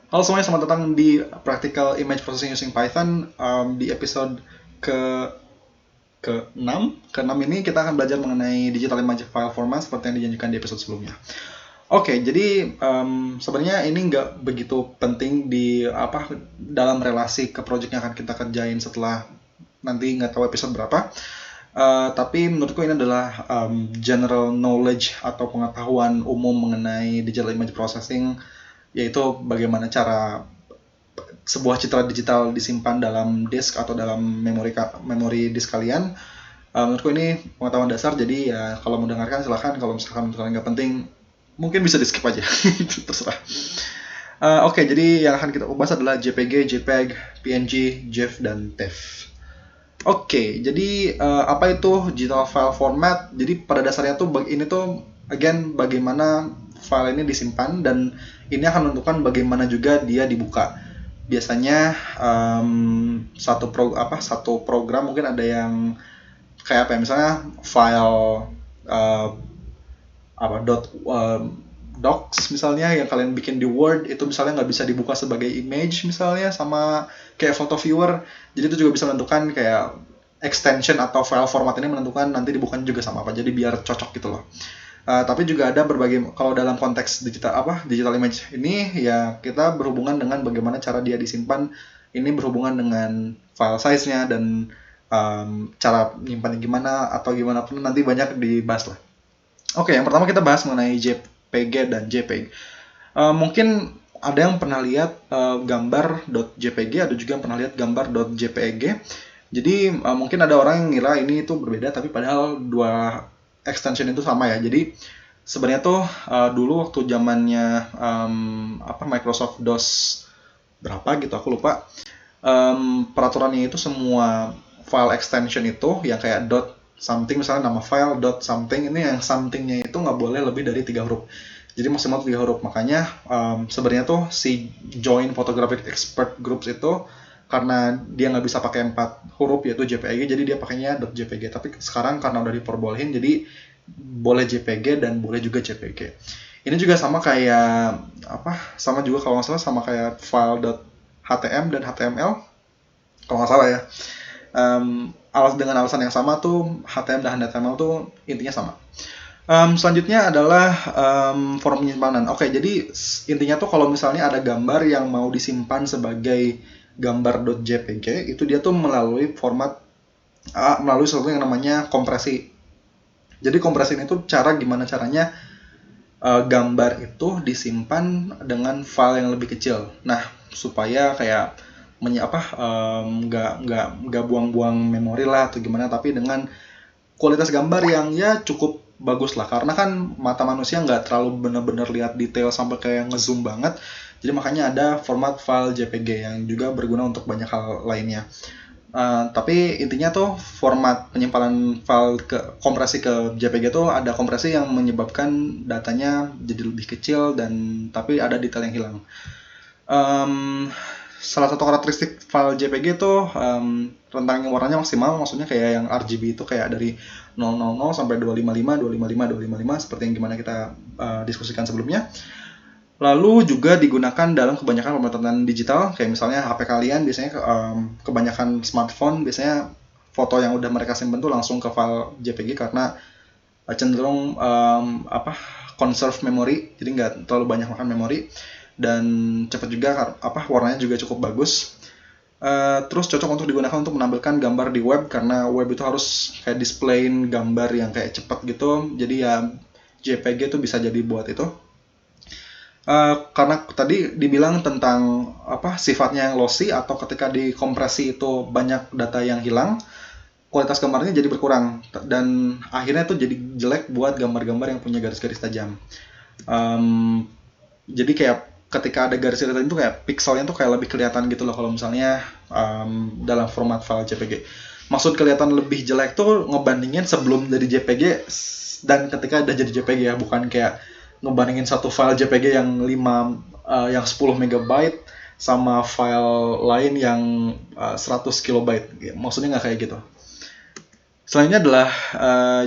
Halo semuanya, selamat datang di Practical Image Processing Using Python. Di episode ke ke-6 ini kita akan belajar mengenai digital image file format seperti yang dijanjikan di episode sebelumnya. Oke, jadi sebenarnya ini nggak begitu penting di dalam relasi ke project yang akan kita kerjain setelah nanti nggak tahu episode berapa. Tapi menurutku ini adalah general knowledge atau pengetahuan umum mengenai digital image processing, yaitu bagaimana cara sebuah citra digital disimpan dalam disk atau dalam memori disk kalian. Menurutku ini pengetahuan dasar, jadi ya kalau mau dengarkan silahkan, kalau misalkan kalian nggak penting mungkin bisa di skip aja. Terserah. Oke, jadi yang akan kita bahas adalah JPG, JPEG, PNG, GIF, dan TIFF. Oke, jadi apa itu digital file format? Jadi pada dasarnya tuh ini tuh again bagaimana file ini disimpan, dan ini akan menentukan bagaimana juga dia dibuka. Biasanya satu program mungkin ada yang kayak apa ya, misalnya file uh, docs misalnya yang kalian bikin di Word, itu misalnya nggak bisa dibuka sebagai image misalnya, sama kayak photo viewer. Jadi itu juga bisa menentukan kayak extension atau file format ini menentukan nanti dibukanya juga sama apa, jadi biar cocok gitu loh. Tapi juga ada berbagai, kalau dalam konteks digital image ini ya kita berhubungan dengan bagaimana cara dia disimpan. Ini berhubungan dengan file size-nya dan cara menyimpannya gimana, atau gimana pun nanti banyak dibahas lah. Oke, yang pertama kita bahas mengenai JPG dan JPEG. Mungkin ada yang pernah lihat gambar .jpg, ada juga yang pernah lihat gambar .jpeg. Jadi mungkin ada orang yang ngira ini itu berbeda, tapi padahal dua extension itu sama ya. Jadi sebenarnya tuh dulu waktu zamannya Microsoft DOS berapa gitu aku lupa, peraturannya itu semua file extension itu yang kayak dot something, misalnya nama file dot something, ini yang somethingnya itu nggak boleh lebih dari 3 huruf. Jadi maksimal 3 huruf. Makanya sebenarnya tuh si join photographic expert groups itu karena dia nggak bisa pakai 4 huruf yaitu JPEG, jadi dia pakainya .jpg. Tapi sekarang karena udah diperbolehin, jadi boleh JPG dan boleh juga JPG. Ini juga sama kayak sama juga kalau nggak salah sama kayak file .htm dan HTML kalau nggak salah ya. Dengan alasan yang sama tuh, HTML dan HTML tuh intinya sama. Selanjutnya adalah form penyimpanan. Oke, jadi intinya tuh kalau misalnya ada gambar yang mau disimpan sebagai gambar .jpg, itu dia tuh melalui sesuatu yang namanya kompresi. Jadi kompresi ini tuh gimana caranya gambar itu disimpan dengan file yang lebih kecil. Nah, supaya kayak nggak buang-buang memori lah atau gimana, tapi dengan kualitas gambar yang ya cukup bagus lah, karena kan mata manusia nggak terlalu benar-benar lihat detail sampai kayak ngezoom banget. Jadi makanya ada format file JPG yang juga berguna untuk banyak hal lainnya. Tapi intinya tuh format penyimpanan file kompresi ke JPG tuh ada kompresi yang menyebabkan datanya jadi lebih kecil, dan tapi ada detail yang hilang. Salah satu karakteristik file JPG itu rentang warnanya maksimal, maksudnya kayak yang RGB itu kayak dari 000 sampai 255, 255, 255 seperti yang gimana kita diskusikan sebelumnya. Lalu juga digunakan dalam kebanyakan pemotretan digital, kayak misalnya HP kalian biasanya kebanyakan smartphone biasanya foto yang udah mereka simpen tuh langsung ke file JPG karena cenderung conserve memory, jadi nggak terlalu banyak makan memori, dan cepat juga warnanya juga cukup bagus. Terus cocok untuk digunakan untuk menampilkan gambar di web, karena web itu harus kayak displayin gambar yang kayak cepat gitu, jadi ya JPG itu bisa jadi buat itu. Karena tadi dibilang tentang sifatnya yang lossy, atau ketika dikompresi itu banyak data yang hilang, kualitas gambarnya jadi berkurang, dan akhirnya tuh jadi jelek buat gambar-gambar yang punya garis-garis tajam. Jadi kayak ketika ada garis tajam itu kayak pixelnya tuh kayak lebih kelihatan gitu loh kalau misalnya dalam format file JPG. Maksud kelihatan lebih jelek tuh ngebandingin sebelum jadi JPG dan ketika udah jadi JPG ya, bukan kayak ngebandingin satu file JPG yang 10 megabyte sama file lain yang 100 kilobyte. Maksudnya nggak kayak gitu. Selanjutnya adalah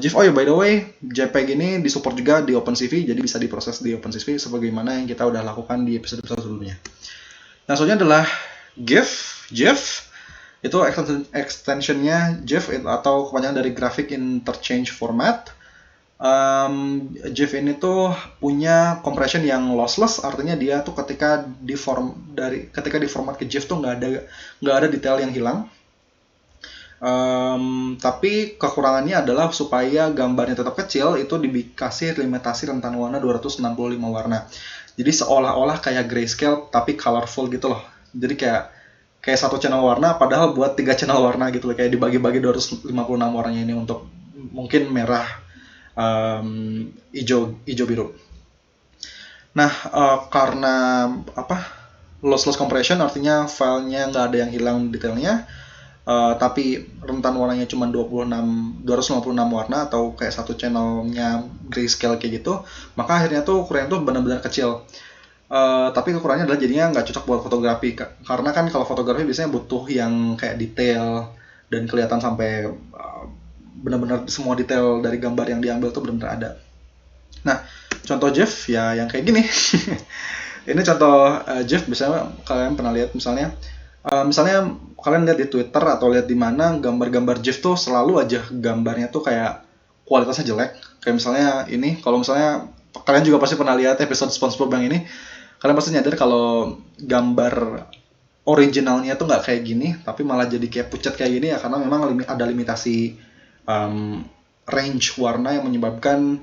GIF. Oh ya, by the way, JPEG ini disupport juga di OpenCV, jadi bisa diproses di OpenCV sebagaimana yang kita udah lakukan di episode sebelumnya. Nah, soalnya adalah GIF itu extensionnya GIF atau kepanjangan dari Graphic Interchange Format. GIF ini tuh punya compression yang lossless, artinya dia tuh ketika diformat ke GIF tuh nggak ada detail yang hilang. Tapi kekurangannya adalah supaya gambarnya tetap kecil, itu dikasih limitasi rentan warna 265 warna. Jadi seolah-olah kayak grayscale tapi colorful gitu loh. Jadi kayak satu channel warna padahal buat 3 channel warna gitu loh, kayak dibagi-bagi 256 warnanya ini untuk mungkin merah, hijau biru. Nah, karena lossless compression artinya filenya nggak ada yang hilang detailnya, tapi rentan warnanya cuma 256 warna atau kayak satu channelnya grayscale kayak gitu, maka akhirnya tuh ukurannya tuh benar-benar kecil. Tapi kekurangannya adalah jadinya nggak cocok buat fotografi, karena kan kalau fotografi biasanya butuh yang kayak detail dan kelihatan sampai benar-benar semua detail dari gambar yang diambil tuh benar-benar ada. Nah, contoh GIF ya yang kayak gini. Ini contoh GIF, biasanya kalian pernah lihat misalnya kalian lihat di Twitter atau lihat di mana gambar-gambar GIF tuh selalu aja gambarnya tuh kayak kualitasnya jelek. Kayak misalnya ini, kalau misalnya kalian juga pasti pernah lihat episode SpongeBob yang ini, kalian pasti nyadar kalau gambar originalnya tuh nggak kayak gini, tapi malah jadi kayak pucat kayak gini ya, karena memang ada limitasi range warna yang menyebabkan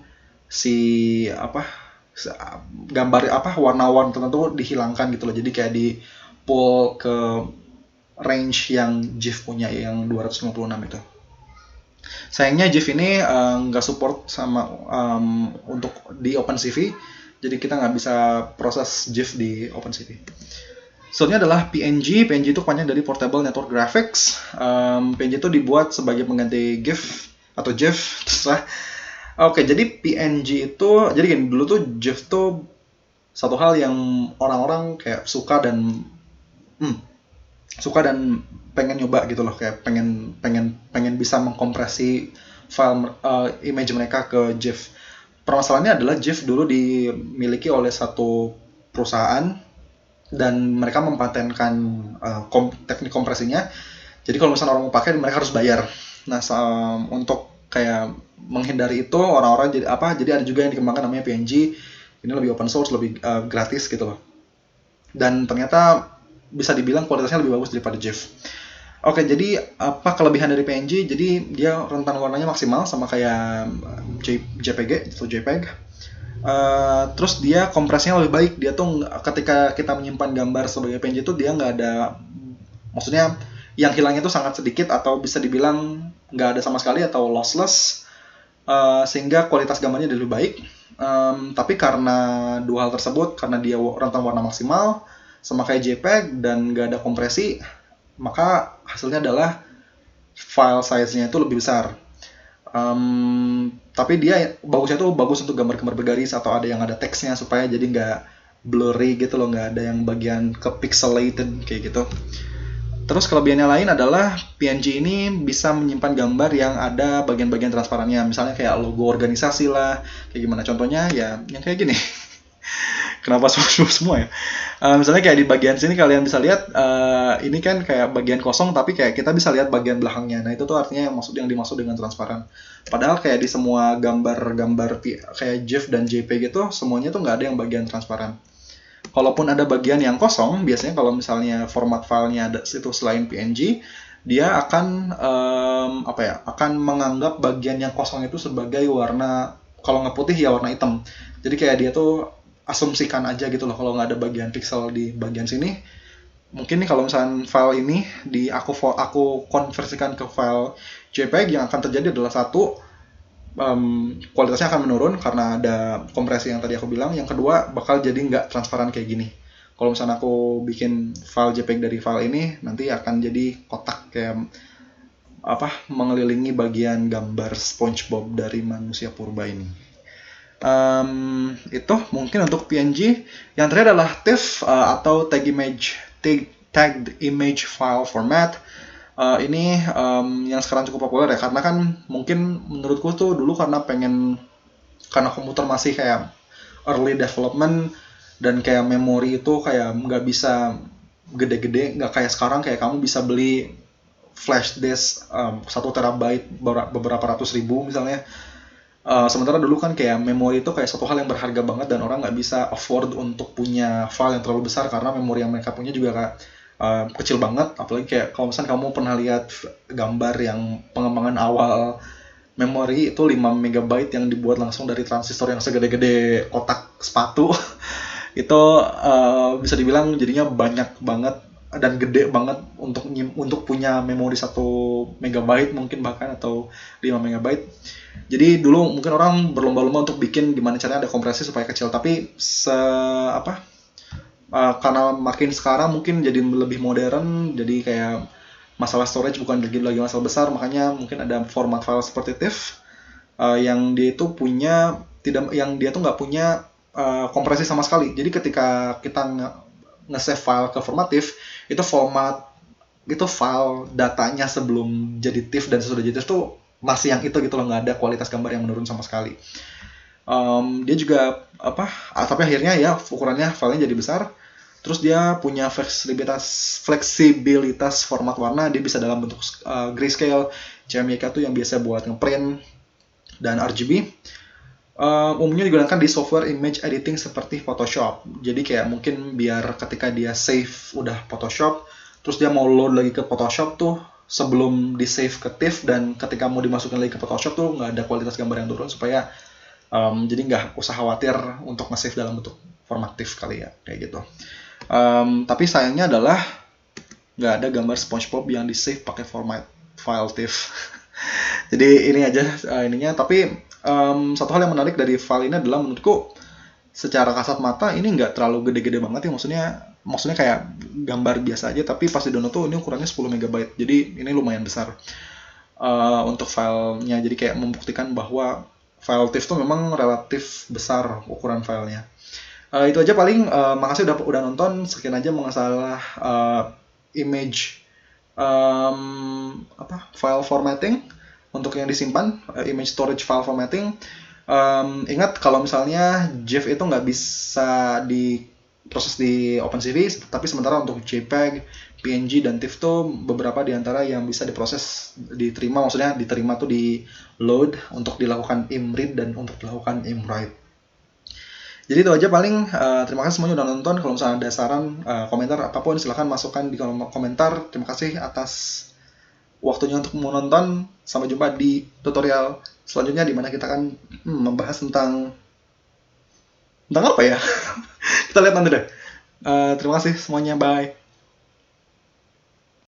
gambar warna-warna tertentu dihilangkan gitu loh. Jadi kayak di pull ke range yang GIF punya yang 256 itu. Sayangnya GIF ini nggak support sama untuk di OpenCV, jadi kita nggak bisa proses GIF di OpenCV. Soalnya adalah PNG itu kepanjangan dari Portable Network Graphics. PNG itu dibuat sebagai pengganti GIF atau GIF, terserah. Oke, jadi PNG itu, jadi gini, dulu tuh GIF tuh satu hal yang orang-orang kayak suka dan pengen nyoba gitu loh, kayak pengen bisa mengkompresi file image mereka ke GIF. Permasalahannya adalah GIF dulu dimiliki oleh satu perusahaan dan mereka mempatenkan teknik kompresinya. Jadi kalau misalnya orang mau pakai, mereka harus bayar. Nah, untuk kayak menghindari itu, orang-orang jadi ada juga yang dikembangkan namanya PNG. Ini lebih open source, lebih gratis gitu loh. Dan ternyata bisa dibilang kualitasnya lebih bagus daripada GIF. Oke, jadi apa kelebihan dari PNG? Jadi dia rentan warnanya maksimal sama kayak JPG atau JPEG. Terus dia kompresnya lebih baik. Dia tuh ketika kita menyimpan gambar sebagai PNG itu dia nggak ada, maksudnya yang hilangnya itu sangat sedikit atau bisa dibilang nggak ada sama sekali atau lossless, sehingga kualitas gambarnya lebih baik. Tapi karena dua hal tersebut, karena dia rentan warna maksimal sama kayak JPEG dan nggak ada kompresi, maka hasilnya adalah file size-nya itu lebih besar. Tapi dia bagusnya tuh bagus untuk gambar-gambar bergaris atau ada yang ada teksnya supaya jadi nggak blurry gitu loh, nggak ada yang bagian kepixelated kayak gitu. Terus kelebihannya lain adalah PNG ini bisa menyimpan gambar yang ada bagian-bagian transparannya, misalnya kayak logo organisasi lah, kayak gimana contohnya ya yang kayak gini. Kenapa semua ya? Misalnya kayak di bagian sini kalian bisa lihat, ini kan kayak bagian kosong tapi kayak kita bisa lihat bagian belakangnya. Nah, itu tuh artinya yang dimaksud dengan transparan. Padahal kayak di semua gambar kayak GIF dan JPG itu semuanya tuh nggak ada yang bagian transparan. Kalaupun ada bagian yang kosong, biasanya kalau misalnya format filenya ada itu selain PNG, dia akan akan menganggap bagian yang kosong itu sebagai warna, kalau nggak putih ya warna hitam. Jadi kayak dia tuh asumsikan aja gitu loh kalau nggak ada bagian pixel di bagian sini. Mungkin nih kalau misalnya file ini aku konversikan ke file JPEG, yang akan terjadi adalah satu, kualitasnya akan menurun karena ada kompresi yang tadi aku bilang. Yang kedua, bakal jadi nggak transparan kayak gini. Kalau misalnya aku bikin file JPEG dari file ini, nanti akan jadi kotak kayak mengelilingi bagian gambar SpongeBob dari manusia purba ini. Itu mungkin untuk PNG. Yang terakhir adalah TIFF atau tagged image file format. Ini yang sekarang cukup populer ya, karena kan mungkin menurutku tuh dulu karena komputer masih kayak early development dan kayak memori itu kayak nggak bisa gede-gede, nggak kayak sekarang kayak kamu bisa beli flash disk 1 terabyte beberapa ratus ribu misalnya. Sementara dulu kan kayak memori itu kayak satu hal yang berharga banget dan orang nggak bisa afford untuk punya file yang terlalu besar karena memori yang mereka punya juga kayak kecil banget. Apalagi kayak kalau misalnya kamu pernah lihat gambar yang pengembangan awal memori itu 5 megabyte yang dibuat langsung dari transistor yang segede-gede kotak sepatu. Itu bisa dibilang jadinya banyak banget dan gede banget untuk punya memori 1 megabyte mungkin bahkan atau 5 megabyte. Jadi dulu mungkin orang berlomba-lomba untuk bikin gimana caranya ada kompresi supaya kecil, tapi karena makin sekarang mungkin jadi lebih modern, jadi kayak masalah storage bukan lagi masalah besar, makanya mungkin ada format file seperti TIFF yang dia itu punya yang dia tuh nggak punya kompresi sama sekali. Jadi ketika kita nge-save file ke format TIFF, itu file datanya sebelum jadi TIFF dan sesudah jadi TIFF tuh masih yang itu gitu loh, nggak ada kualitas gambar yang menurun sama sekali. Dia juga tapi akhirnya ya ukurannya filenya jadi besar. Terus dia punya fleksibilitas format warna, dia bisa dalam bentuk grayscale, CMYK tuh yang biasa buat ngeprint, dan RGB. Umumnya digunakan di software image editing seperti Photoshop. Jadi kayak mungkin biar ketika dia save udah Photoshop, terus dia mau load lagi ke Photoshop tuh sebelum di save ke TIFF, dan ketika mau dimasukin lagi ke Photoshop tuh nggak ada kualitas gambar yang turun, supaya jadi nggak usah khawatir untuk nge-save dalam bentuk format TIFF kali ya, kayak gitu. Tapi sayangnya adalah nggak ada gambar SpongeBob yang di save pakai format file TIFF. Jadi ini aja ininya. Tapi satu hal yang menarik dari file ini adalah menurutku secara kasat mata ini nggak terlalu gede-gede banget ya, maksudnya kayak gambar biasa aja, tapi pas di download tuh ini ukurannya 10 megabyte, jadi ini lumayan besar untuk filenya. Jadi kayak membuktikan bahwa file TIFF tuh memang relatif besar ukuran filenya. Itu aja paling. Makasih udah nonton. Sekian aja masalah image file formatting untuk yang disimpan, image storage file formatting. Ingat kalau misalnya GIF itu nggak bisa diproses di OpenCV, tapi sementara untuk JPEG, PNG, dan TIFF tuh beberapa diantara yang bisa diproses, maksudnya diterima tuh di load untuk dilakukan imread dan untuk dilakukan imwrite. Jadi itu aja paling. Terima kasih semuanya udah nonton. Kalau misalnya ada saran, komentar apapun silahkan masukkan di kolom komentar. Terima kasih atas waktunya untuk menonton. Sampai jumpa di tutorial selanjutnya, di mana kita akan membahas tentang apa ya? Kita lihat nanti deh. Terima kasih semuanya, bye.